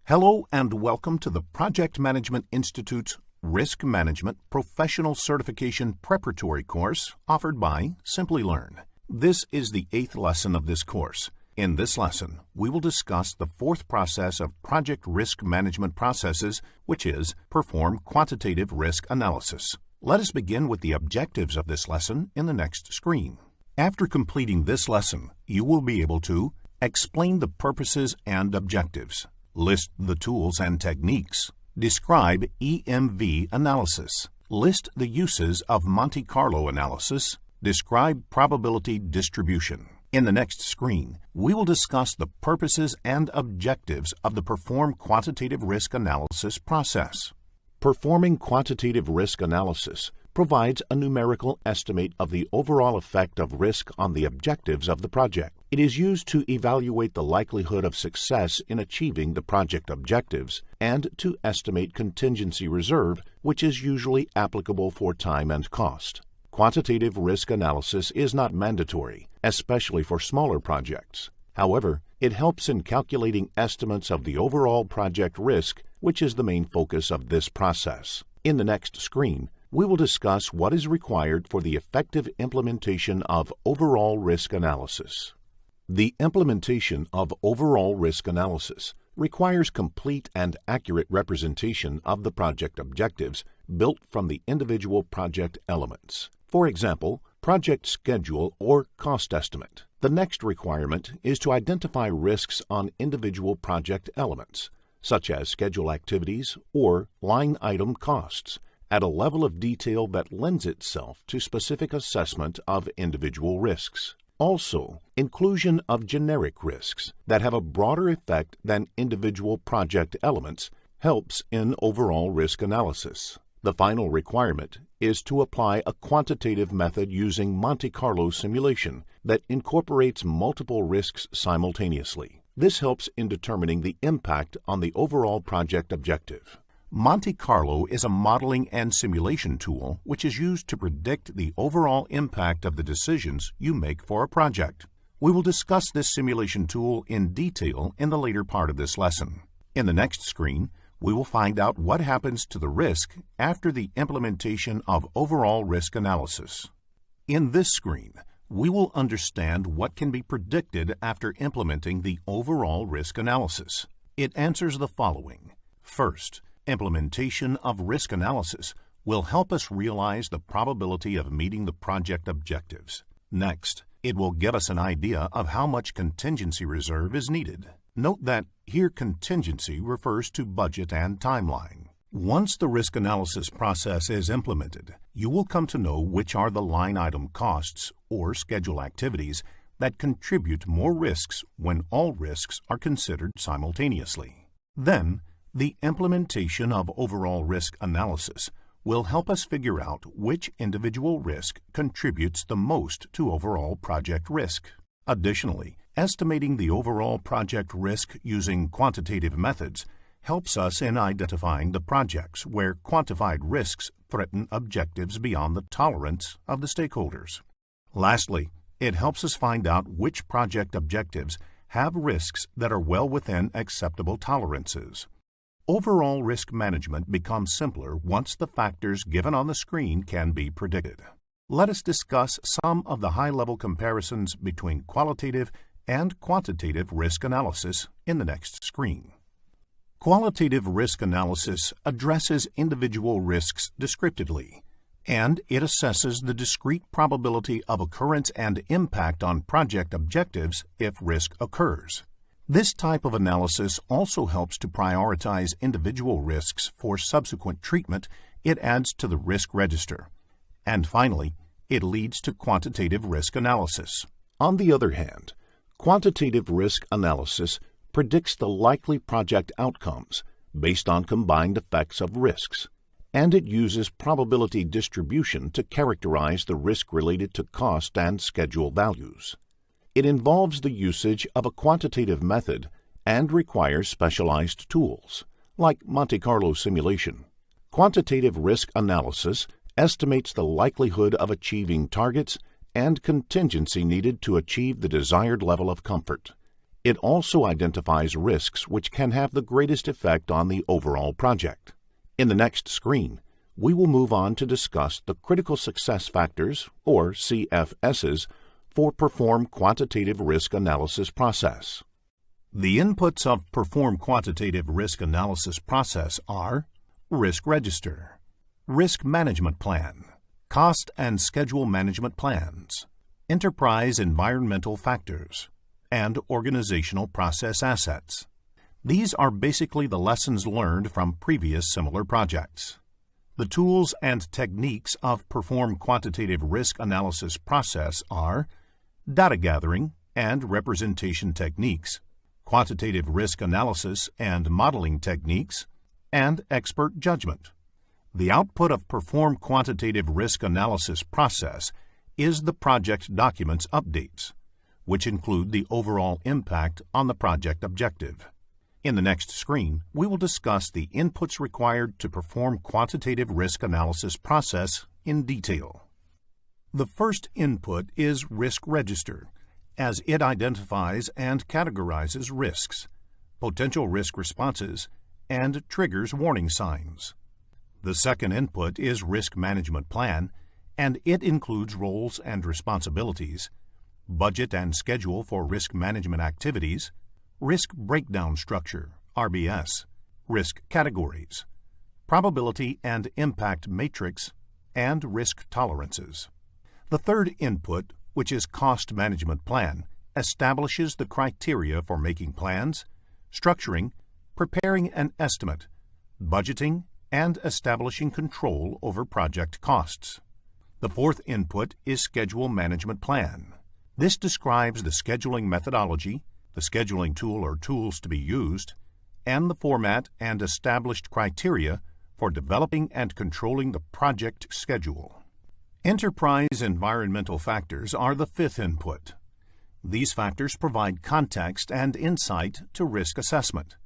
Hello and welcome to the Project Management Institute's Risk Management Professional Certification Preparatory course offered by Simplilearn. This is the 8th lesson of this course. In this lesson, we will discuss the 4th process of project risk management processes, which is perform quantitative risk analysis. Let us begin with the objectives of this lesson in the next screen. After completing this lesson, you will be able to explain the purposes and objectives, list the tools and techniques, describe EMV analysis, list the uses of Monte Carlo analysis, describe probability distribution. In the next screen, we will discuss the purposes and objectives of the Perform Quantitative Risk Analysis process. Performing quantitative risk analysis provides a numerical estimate of the overall effect of risk on the objectives of the project. It is used to evaluate the likelihood of success in achieving the project objectives and to estimate contingency reserve, which is usually applicable for time and cost. Quantitative risk analysis is not mandatory, especially for smaller projects. However, it helps in calculating estimates of the overall project risk, which is the main focus of this process. In the next screen, we will discuss what is required for the effective implementation of overall risk analysis. The implementation of overall risk analysis requires complete and accurate representation of the project objectives built from the individual project elements. For example, project schedule or cost estimate. The next requirement is to identify risks on individual project elements, such as schedule activities or line item costs, at a level of detail that lends itself to specific assessment of individual risks. Also, inclusion of generic risks that have a broader effect than individual project elements helps in overall risk analysis. The final requirement is to apply a quantitative method using Monte Carlo simulation that incorporates multiple risks simultaneously. This helps in determining the impact on the overall project objective. Monte Carlo is a modeling and simulation tool which is used to predict the overall impact of the decisions you make for a project. We will discuss this simulation tool in detail in the later part of this lesson. In the next screen, we will find out what happens to the risk after the implementation of overall risk analysis. In this screen, we will understand what can be predicted after implementing the overall risk analysis. It answers the following. First, implementation of risk analysis will help us realize the probability of meeting the project objectives. Next, it will give us an idea of how much contingency reserve is needed. Note that here contingency refers to budget and timeline. Once the risk analysis process is implemented, you will come to know which are the line item costs or schedule activities that contribute more risks when all risks are considered simultaneously. Then, the implementation of overall risk analysis will help us figure out which individual risk contributes the most to overall project risk. Additionally, estimating the overall project risk using quantitative methods helps us in identifying the projects where quantified risks threaten objectives beyond the tolerance of the stakeholders. Lastly, it helps us find out which project objectives have risks that are well within acceptable tolerances. Overall risk management becomes simpler once the factors given on the screen can be predicted. Let us discuss some of the high-level comparisons between qualitative and quantitative risk analysis in the next screen. Qualitative risk analysis addresses individual risks descriptively, and it assesses the discrete probability of occurrence and impact on project objectives if risk occurs. This type of analysis also helps to prioritize individual risks for subsequent treatment. It adds to the risk register. And finally, it leads to quantitative risk analysis. On the other hand, quantitative risk analysis predicts the likely project outcomes based on combined effects of risks, and it uses probability distribution to characterize the risk related to cost and schedule values. It involves the usage of a quantitative method and requires specialized tools, like Monte Carlo simulation. Quantitative risk analysis estimates the likelihood of achieving targets and contingency needed to achieve the desired level of comfort. It also identifies risks which can have the greatest effect on the overall project. In the next screen, we will move on to discuss the critical success factors, or CFSs, for Perform Quantitative Risk Analysis process. The inputs of Perform Quantitative Risk Analysis process are Risk Register, Risk Management Plan, Cost and Schedule Management Plans, Enterprise Environmental Factors, and Organizational Process Assets. These are basically the lessons learned from previous similar projects. The tools and techniques of Perform Quantitative Risk Analysis process are data gathering and representation techniques, quantitative risk analysis and modeling techniques, and expert judgment. The output of Perform Quantitative Risk Analysis process is the project documents updates, which include the overall impact on the project objective. In the next screen, we will discuss the inputs required to perform quantitative risk analysis process in detail. The first input is Risk Register, as it identifies and categorizes risks, potential risk responses, and triggers warning signs. The second input is Risk Management Plan, and it includes roles and responsibilities, budget and schedule for risk management activities, risk breakdown structure, RBS, risk categories, probability and impact matrix, and risk tolerances. The third input, which is Cost Management Plan, establishes the criteria for making plans, structuring, preparing an estimate, budgeting, and establishing control over project costs. The fourth input is Schedule Management Plan. This describes the scheduling methodology, the scheduling tool or tools to be used, and the format and established criteria for developing and controlling the project schedule. Enterprise environmental factors are the fifth input. These factors provide context and insight to risk assessment.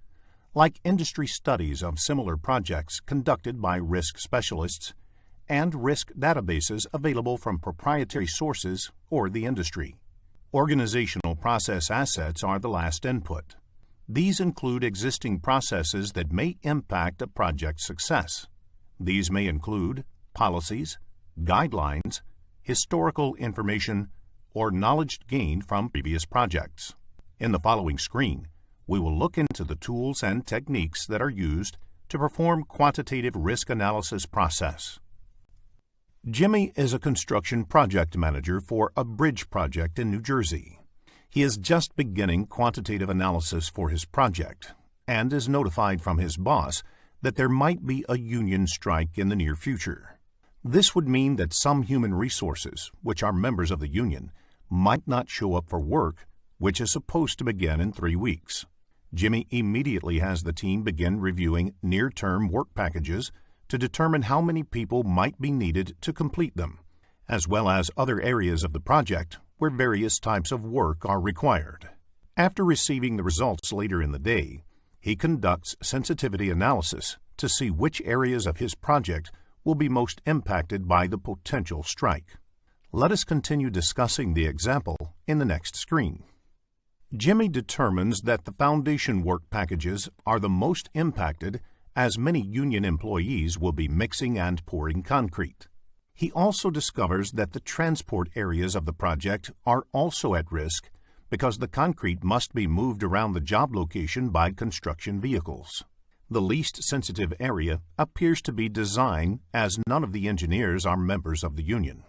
Like industry studies of similar projects conducted by risk specialists and risk databases available from proprietary sources or the industry. Organizational process assets are the last input. These include existing processes that may impact a project's success. These may include policies, guidelines, historical information, or knowledge gained from previous projects. In the following screen, we will look into the tools and techniques that are used to perform quantitative risk analysis process. Jimmy is a construction project manager for a bridge project in New Jersey. He is just beginning quantitative analysis for his project and is notified from his boss that there might be a union strike in the near future. This would mean that some human resources, which are members of the union, might not show up for work, which is supposed to begin in 3 weeks. Jimmy immediately has the team begin reviewing near-term work packages to determine how many people might be needed to complete them, as well as other areas of the project where various types of work are required. After receiving the results later in the day, he conducts sensitivity analysis to see which areas of his project will be most impacted by the potential strike. Let us continue discussing the example in the next screen. Jimmy determines that the foundation work packages are the most impacted as many union employees will be mixing and pouring concrete. He also discovers that the transport areas of the project are also at risk because the concrete must be moved around the job location by construction vehicles. The least sensitive area appears to be design, as none of the engineers are members of the union.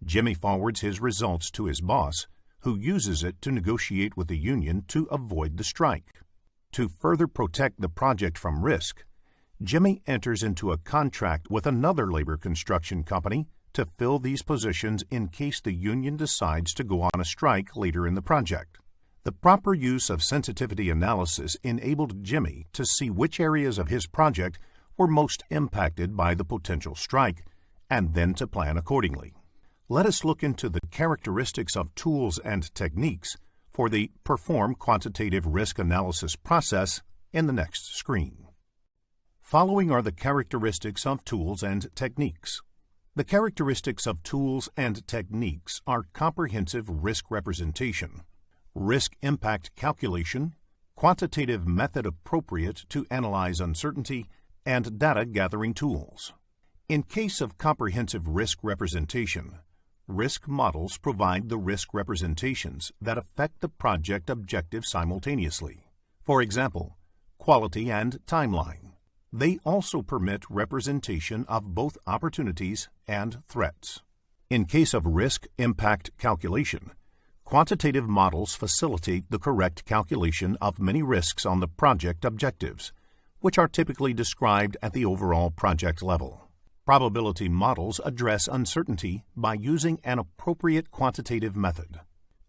Jimmy forwards his results to his boss, who uses it to negotiate with the union to avoid the strike. To further protect the project from risk, Jimmy enters into a contract with another labor construction company to fill these positions in case the union decides to go on a strike later in the project. The proper use of sensitivity analysis enabled Jimmy to see which areas of his project were most impacted by the potential strike, and then to plan accordingly. Let us look into the characteristics of tools and techniques for the Perform Quantitative Risk Analysis process in the next screen. Following are the characteristics of tools and techniques. The characteristics of tools and techniques are comprehensive risk representation, risk impact calculation, quantitative method appropriate to analyze uncertainty, and data gathering tools. In case of comprehensive risk representation, risk models provide the risk representations that affect the project objective simultaneously. For example, quality and timeline. They also permit representation of both opportunities and threats. In case of risk impact calculation, quantitative models facilitate the correct calculation of many risks on the project objectives, which are typically described at the overall project level. Probability models address uncertainty by using an appropriate quantitative method.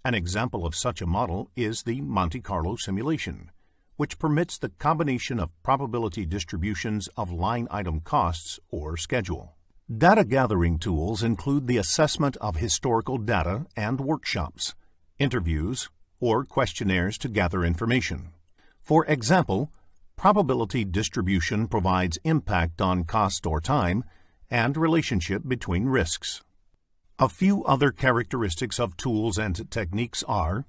An example of such a model is the Monte Carlo simulation, which permits the combination of probability distributions of line item costs or schedule. Data gathering tools include the assessment of historical data and workshops, interviews, or questionnaires to gather information. For example, probability distribution provides impact on cost or time and relationship between risks. A few other characteristics of tools and techniques are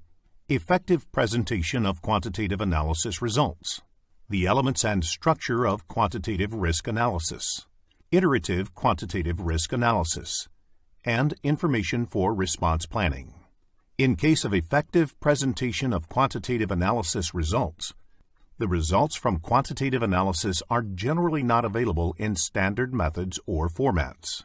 effective presentation of quantitative analysis results, the elements and structure of quantitative risk analysis, iterative quantitative risk analysis, and information for response planning. In case of effective presentation of quantitative analysis results, the results from quantitative analysis are generally not available in standard methods or formats.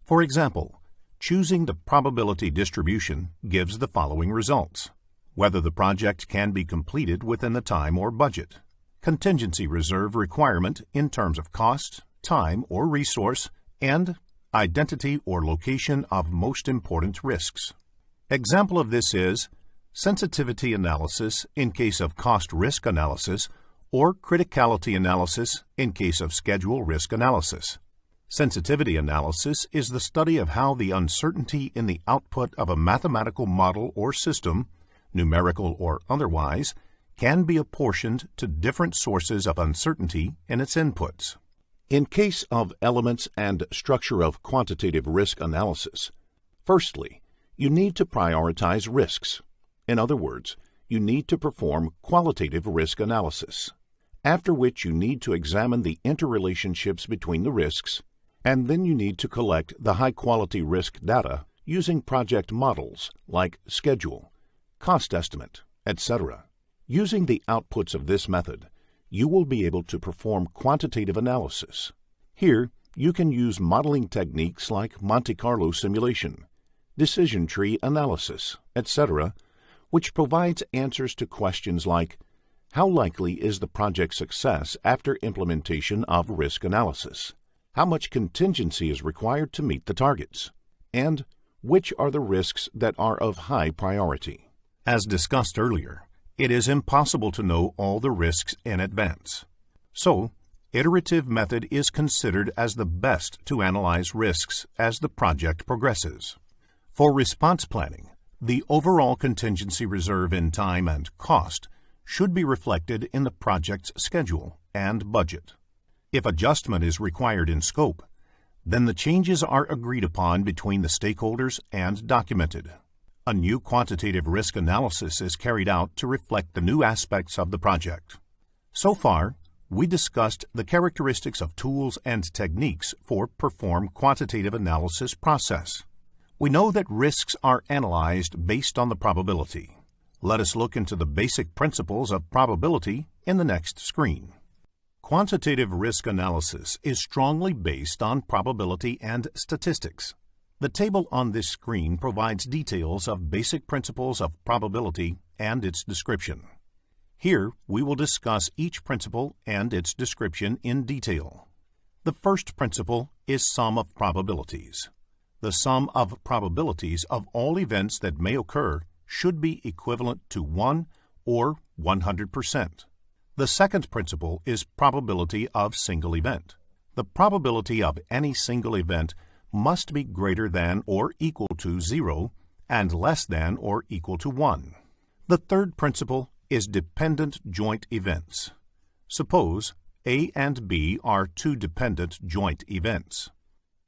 For example, choosing the probability distribution gives the following results: whether the project can be completed within the time or budget, contingency reserve requirement in terms of cost, time, or resource, and identity or location of most important risks. Example of this is sensitivity analysis in case of cost-risk analysis or criticality analysis in case of schedule risk analysis. Sensitivity analysis is the study of how the uncertainty in the output of a mathematical model or system, numerical or otherwise, can be apportioned to different sources of uncertainty in its inputs. In case of elements and structure of quantitative risk analysis, firstly, you need to prioritize risks. In other words, you need to perform qualitative risk analysis, after which you need to examine the interrelationships between the risks, and then you need to collect the high-quality risk data using project models like schedule, cost estimate, etc. Using the outputs of this method, you will be able to perform quantitative analysis. Here, you can use modeling techniques like Monte Carlo simulation, decision tree analysis, etc., which provides answers to questions like, how likely is the project's success after implementation of risk analysis? How much contingency is required to meet the targets? And which are the risks that are of high priority? As discussed earlier, it is impossible to know all the risks in advance. So, iterative method is considered as the best to analyze risks as the project progresses. For response planning, the overall contingency reserve in time and cost should be reflected in the project's schedule and budget. If adjustment is required in scope, then the changes are agreed upon between the stakeholders and documented. A new quantitative risk analysis is carried out to reflect the new aspects of the project. So far, we discussed the characteristics of tools and techniques for perform quantitative analysis process. We know that risks are analyzed based on the probability. Let us look into the basic principles of probability in the next screen. Quantitative risk analysis is strongly based on probability and statistics. The table on this screen provides details of basic principles of probability and its description. Here, we will discuss each principle and its description in detail. The first principle is sum of probabilities. The sum of probabilities of all events that may occur should be equivalent to 1 or 100%. The second principle is probability of single event. The probability of any single event must be greater than or equal to 0 and less than or equal to 1. The third principle is dependent joint events. Suppose A and B are two dependent joint events.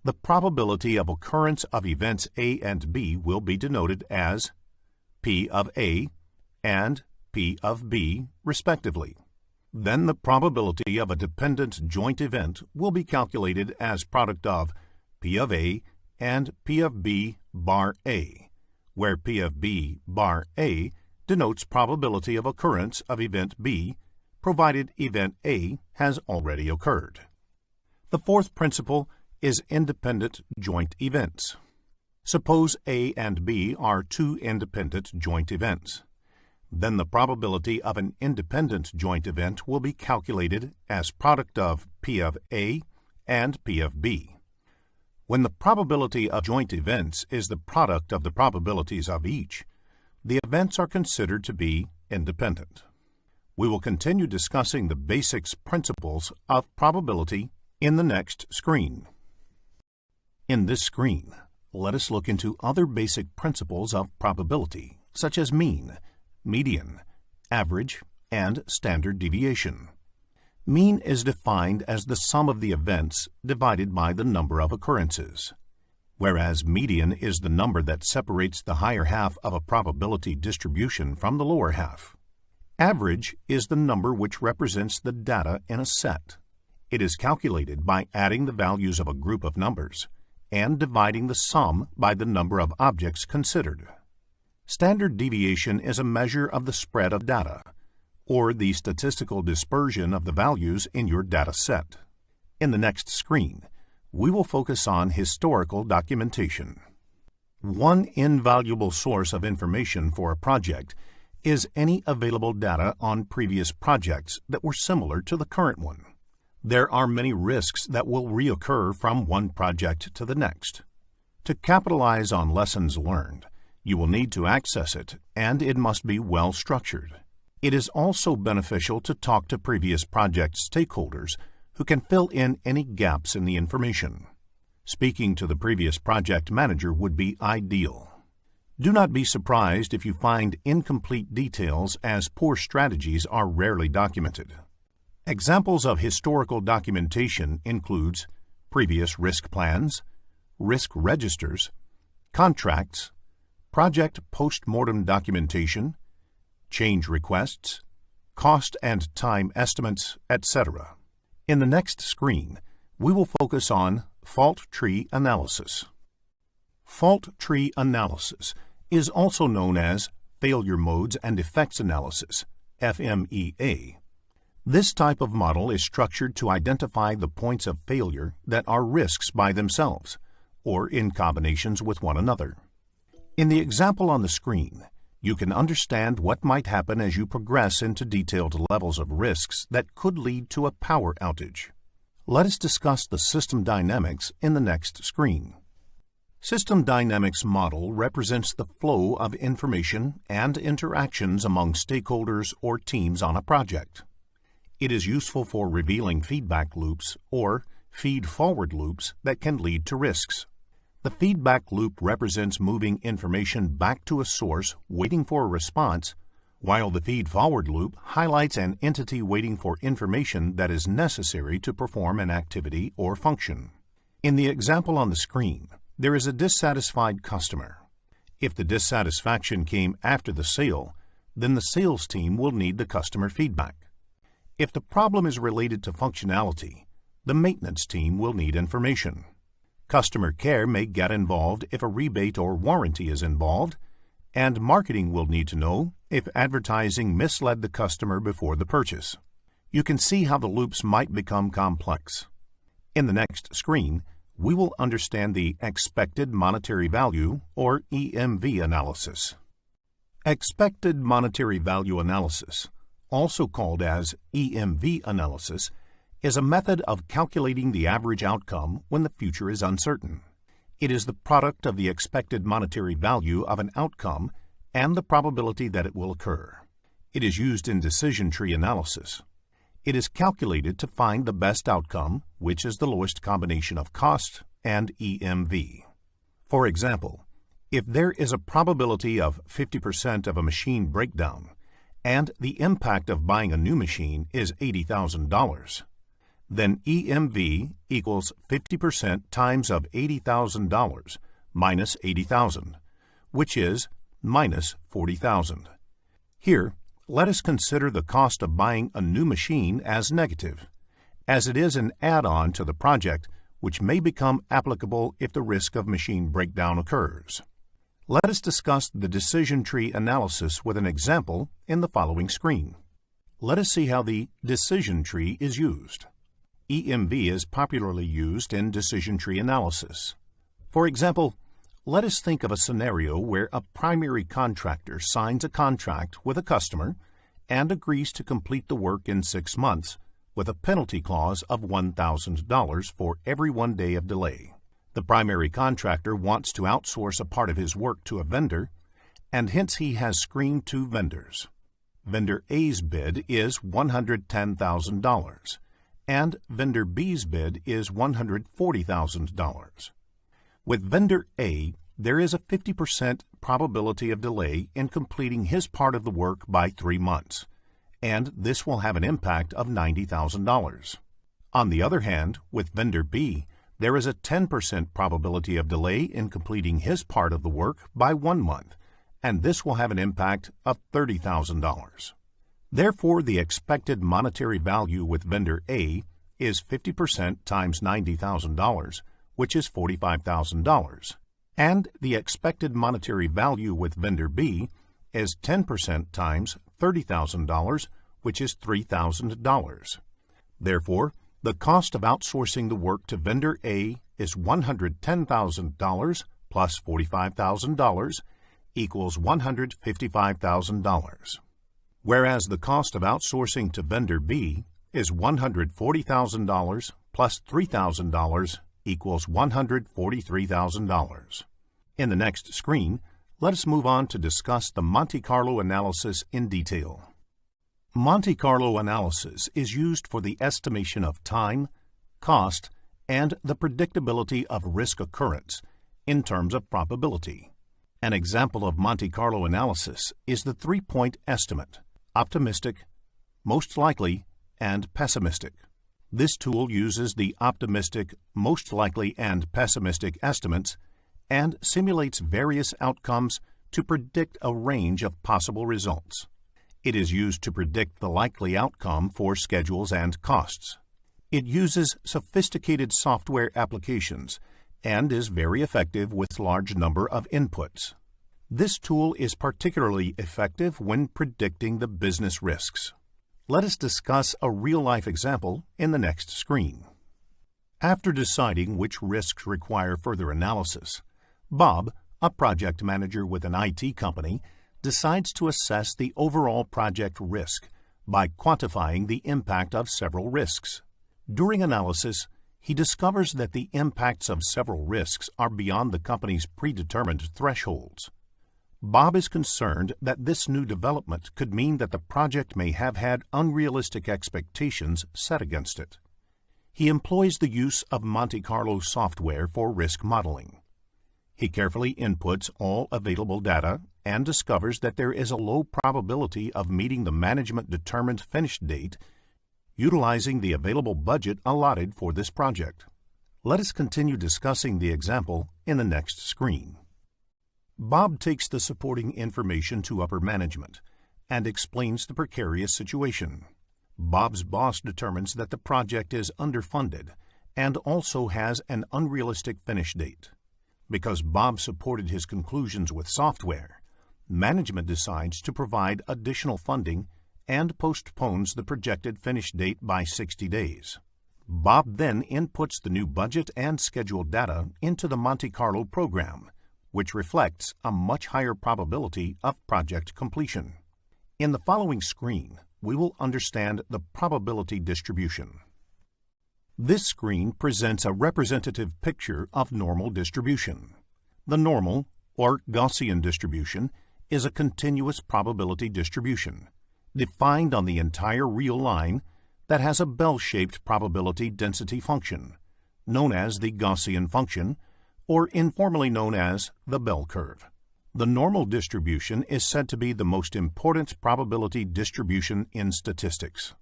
The probability of occurrence of events A and B will be denoted as P of A and P of B, respectively. Then the probability of a dependent joint event will be calculated as product of P of A and P of B bar A, where P of B bar A denotes probability of occurrence of event B, provided event A has already occurred. The fourth principle is independent joint events. Suppose A and B are two independent joint events. Then the probability of an independent joint event will be calculated as product of P of A and P of B. When the probability of joint events is the product of the probabilities of each, the events are considered to be independent. We will continue discussing the basic principles of probability in the next screen. In this screen, let us look into other basic principles of probability, such as mean, median, average, and standard deviation. Mean is defined as the sum of the events divided by the number of occurrences, whereas median is the number that separates the higher half of a probability distribution from the lower half. Average is the number which represents the data in a set. It is calculated by adding the values of a group of numbers and dividing the sum by the number of objects considered. Standard deviation is a measure of the spread of data, or the statistical dispersion of the values in your data set. In the next screen, we will focus on historical documentation. One invaluable source of information for a project is any available data on previous projects that were similar to the current one. There are many risks that will reoccur from one project to the next. To capitalize on lessons learned, you will need to access it, and it must be well structured. It is also beneficial to talk to previous project stakeholders who can fill in any gaps in the information. Speaking to the previous project manager would be ideal. Do not be surprised if you find incomplete details, as poor strategies are rarely documented. Examples of historical documentation includes previous risk plans, risk registers, contracts, project post-mortem documentation, change requests, cost and time estimates, etc. In the next screen, we will focus on fault tree analysis. Fault tree analysis is also known as failure modes and effects analysis, FMEA. This type of model is structured to identify the points of failure that are risks by themselves, or in combinations with one another. In the example on the screen, you can understand what might happen as you progress into detailed levels of risks that could lead to a power outage. Let us discuss the system dynamics in the next screen. System dynamics model represents the flow of information and interactions among stakeholders or teams on a project. It is useful for revealing feedback loops or feed-forward loops that can lead to risks. The feedback loop represents moving information back to a source waiting for a response, while the feed-forward loop highlights an entity waiting for information that is necessary to perform an activity or function. In the example on the screen, there is a dissatisfied customer. If the dissatisfaction came after the sale, then the sales team will need the customer feedback. If the problem is related to functionality, the maintenance team will need information. Customer care may get involved if a rebate or warranty is involved, and marketing will need to know if advertising misled the customer before the purchase. You can see how the loops might become complex. In the next screen, we will understand the expected monetary value, or EMV analysis. Expected monetary value analysis, also called as EMV analysis, is a method of calculating the average outcome when the future is uncertain. It is the product of the expected monetary value of an outcome and the probability that it will occur. It is used in decision tree analysis. It is calculated to find the best outcome, which is the lowest combination of cost and EMV. For example, if there is a probability of 50% of a machine breakdown and the impact of buying a new machine is $80,000, then EMV equals 50% times of $80,000 minus $80,000, which is minus $40,000. Here, let us consider the cost of buying a new machine as negative, as it is an add-on to the project which may become applicable if the risk of machine breakdown occurs. Let us discuss the decision tree analysis with an example in the following screen. Let us see how the decision tree is used. EMV is popularly used in decision tree analysis. For example, let us think of a scenario where a primary contractor signs a contract with a customer and agrees to complete the work in 6 months with a penalty clause of $1,000 for every 1 day of delay. The primary contractor wants to outsource a part of his work to a vendor, and hence he has screened 2 vendors. Vendor A's bid is $110,000, and vendor B's bid is $140,000. With vendor A, there is a 50% probability of delay in completing his part of the work by 3 months, and this will have an impact of $90,000. On the other hand, with vendor B, there is a 10% probability of delay in completing his part of the work by 1 month, and this will have an impact of $30,000. Therefore, the expected monetary value with vendor A is 50% times $90,000, which is $45,000, and the expected monetary value with vendor B is 10% times $30,000, which is $3,000. Therefore, the cost of outsourcing the work to vendor A is $110,000 plus $45,000 equals $155,000, whereas the cost of outsourcing to vendor B is $140,000 plus $3,000 equals $143,000. In the next screen, let us move on to discuss the Monte Carlo analysis in detail. Monte Carlo analysis is used for the estimation of time, cost, and the predictability of risk occurrence in terms of probability. An example of Monte Carlo analysis is the 3-point estimate: optimistic, most likely, and pessimistic. This tool uses the optimistic, most likely, and pessimistic estimates and simulates various outcomes to predict a range of possible results. It is used to predict the likely outcome for schedules and costs. It uses sophisticated software applications and is very effective with large number of inputs. This tool is particularly effective when predicting the business risks. Let us discuss a real-life example in the next screen. After deciding which risks require further analysis, Bob, a project manager with an IT company, decides to assess the overall project risk by quantifying the impact of several risks. During analysis, he discovers that the impacts of several risks are beyond the company's predetermined thresholds. Bob is concerned that this new development could mean that the project may have had unrealistic expectations set against it. He employs the use of Monte Carlo software for risk modeling. He carefully inputs all available data and discovers that there is a low probability of meeting the management-determined finish date utilizing the available budget allotted for this project. Let us continue discussing the example in the next screen. Bob takes the supporting information to upper management and explains the precarious situation. Bob's boss determines that the project is underfunded and also has an unrealistic finish date. Because Bob supported his conclusions with software, management decides to provide additional funding and postpones the projected finish date by 60 days. Bob then inputs the new budget and schedule data into the Monte Carlo program, which reflects a much higher probability of project completion. In the following screen, we will understand the probability distribution. This screen presents a representative picture of normal distribution. The normal, or Gaussian distribution, is a continuous probability distribution, defined on the entire real line that has a bell-shaped probability density function, known as the Gaussian function, or informally known as the bell curve. The normal distribution is said to be the most important probability distribution in statistics.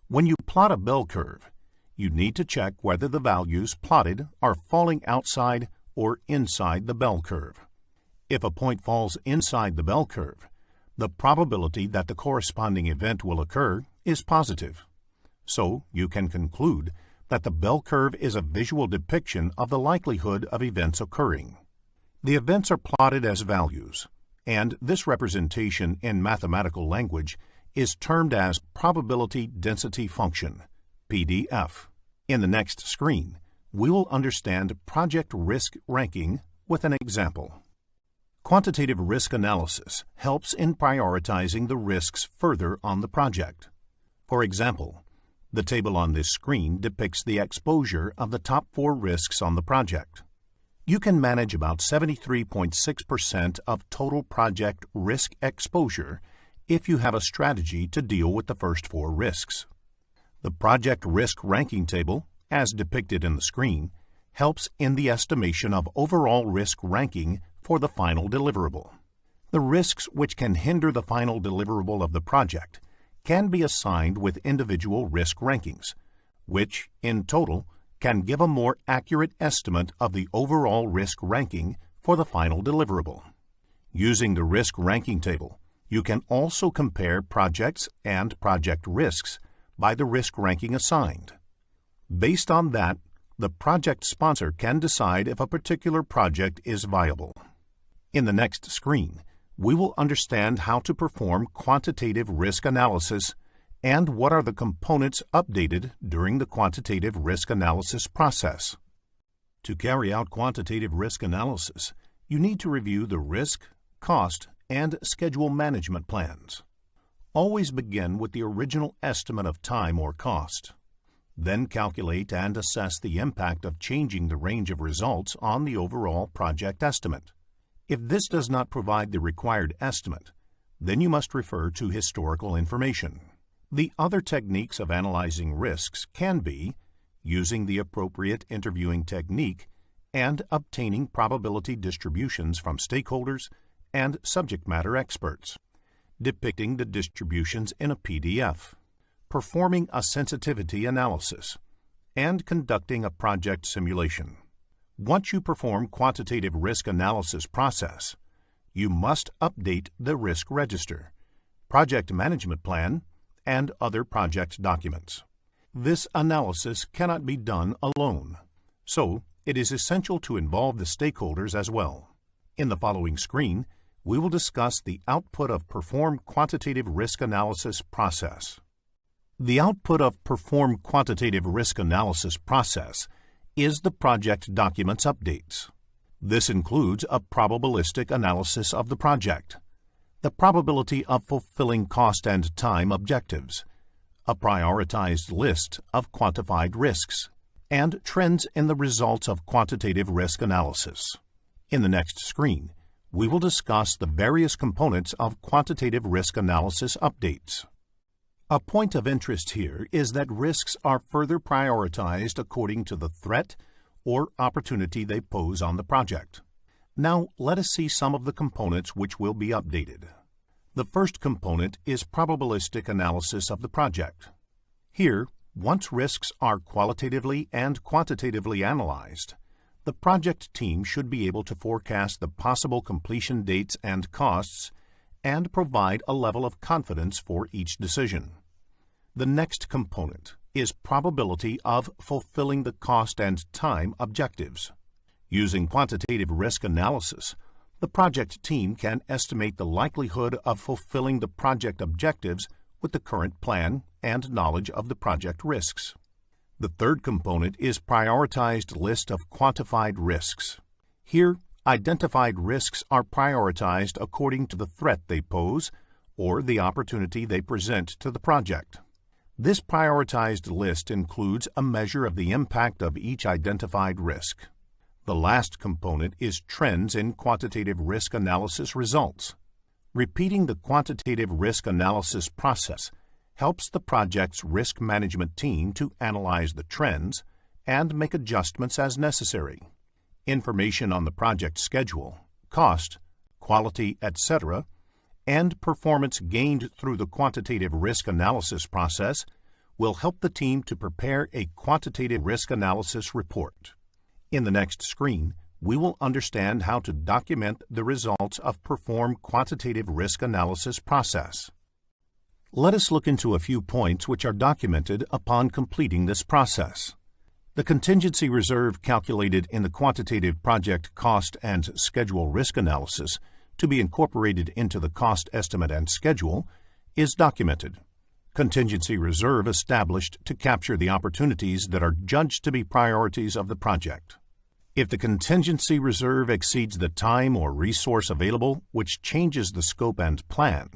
When you plot a bell curve, you need to check whether the values plotted are falling outside or inside the bell curve. If a point falls inside the bell curve, The probability that the corresponding event will occur is positive. So you can conclude that the bell curve is a visual depiction of the likelihood of events occurring. The events are plotted as values, and this representation in mathematical language is termed as probability density function, PDF. In the next screen, we will understand project risk ranking with an example. Quantitative risk analysis helps in prioritizing the risks further on the project. For example, the table on this screen depicts the exposure of the top 4 risks on the project. You can manage about 73.6% of total project risk exposure if you have a strategy to deal with the first 4 risks. The project risk ranking table, as depicted in the screen, helps in the estimation of overall risk ranking for the final deliverable. The risks which can hinder the final deliverable of the project can be assigned with individual risk rankings, which, in total, can give a more accurate estimate of the overall risk ranking for the final deliverable. Using the risk ranking table, you can also compare projects and project risks by the risk ranking assigned. Based on that, the project sponsor can decide if a particular project is viable. In the next screen, we will understand how to perform quantitative risk analysis and what are the components updated during the quantitative risk analysis process. To carry out quantitative risk analysis, you need to review the risk, cost, and schedule management plans. Always begin with the original estimate of time or cost. Then calculate and assess the impact of changing the range of results on the overall project estimate. If this does not provide the required estimate, then you must refer to historical information. The other techniques of analyzing risks can be using the appropriate interviewing technique and obtaining probability distributions from stakeholders and subject matter experts, depicting the distributions in a PDF, performing a sensitivity analysis, and conducting a project simulation. Once you perform quantitative risk analysis process, you must update the risk register, project management plan, and other project documents. This analysis cannot be done alone, so it is essential to involve the stakeholders as well. In the following screen, we will discuss the output of Perform Quantitative Risk Analysis process. The output of Perform Quantitative Risk Analysis process is the project documents updates. This includes a probabilistic analysis of the project, the probability of fulfilling cost and time objectives, a prioritized list of quantified risks, and trends in the results of quantitative risk analysis. In the next screen, we will discuss the various components of quantitative risk analysis updates. A point of interest here is that risks are further prioritized according to the threat or opportunity they pose on the project. Now, let us see some of the components which will be updated. The first component is probabilistic analysis of the project. Here, once risks are qualitatively and quantitatively analyzed, the project team should be able to forecast the possible completion dates and costs and provide a level of confidence for each decision. The next component is probability of fulfilling the cost and time objectives. Using quantitative risk analysis, the project team can estimate the likelihood of fulfilling the project objectives with the current plan and knowledge of the project risks. The third component is prioritized list of quantified risks. Here, identified risks are prioritized according to the threat they pose or the opportunity they present to the project. This prioritized list includes a measure of the impact of each identified risk. The last component is trends in quantitative risk analysis results. Repeating the quantitative risk analysis process helps the project's risk management team to analyze the trends and make adjustments as necessary. Information on the project schedule, cost, quality, etc., and performance gained through the quantitative risk analysis process will help the team to prepare a quantitative risk analysis report. In the next screen, we will understand how to document the results of Perform Quantitative Risk Analysis process. Let us look into a few points which are documented upon completing this process. The contingency reserve calculated in the quantitative project cost and schedule risk analysis to be incorporated into the cost estimate and schedule is documented. Contingency reserve established to capture the opportunities that are judged to be priorities of the project. If the contingency reserve exceeds the time or resource available, which changes the scope and plan,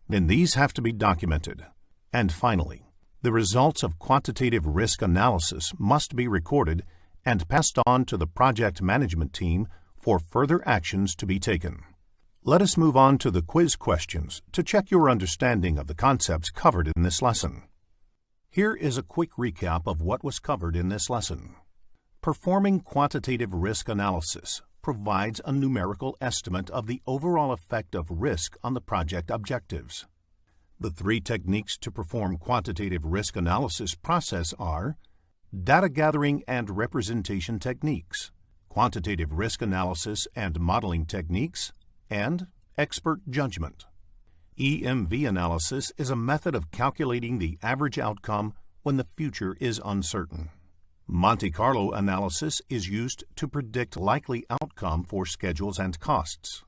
then these have to be documented. And finally, the results of quantitative risk analysis must be recorded and passed on to the project management team for further actions to be taken. Let us move on to the quiz questions to check your understanding of the concepts covered in this lesson. Here is a quick recap of what was covered in this lesson. Performing quantitative risk analysis provides a numerical estimate of the overall effect of risk on the project objectives. The three techniques to perform quantitative risk analysis process are data gathering and representation techniques, quantitative risk analysis and modeling techniques, and expert judgment. EMV analysis is a method of calculating the average outcome when the future is uncertain. Monte Carlo analysis is used to predict likely outcome for schedules and costs.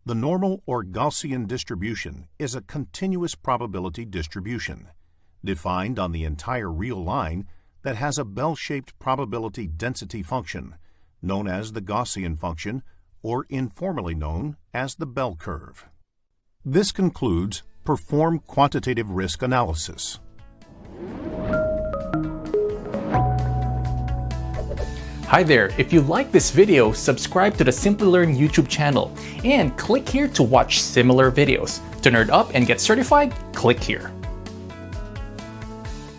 The normal or Gaussian distribution is a continuous probability distribution, defined on the entire real line that has a bell-shaped probability density function, known as the Gaussian function, or informally known as the bell curve. This concludes Perform Quantitative Risk Analysis. Hi there, if you like this video, subscribe to the Simplilearn YouTube channel and click here to watch similar videos. To nerd up and get certified, click here.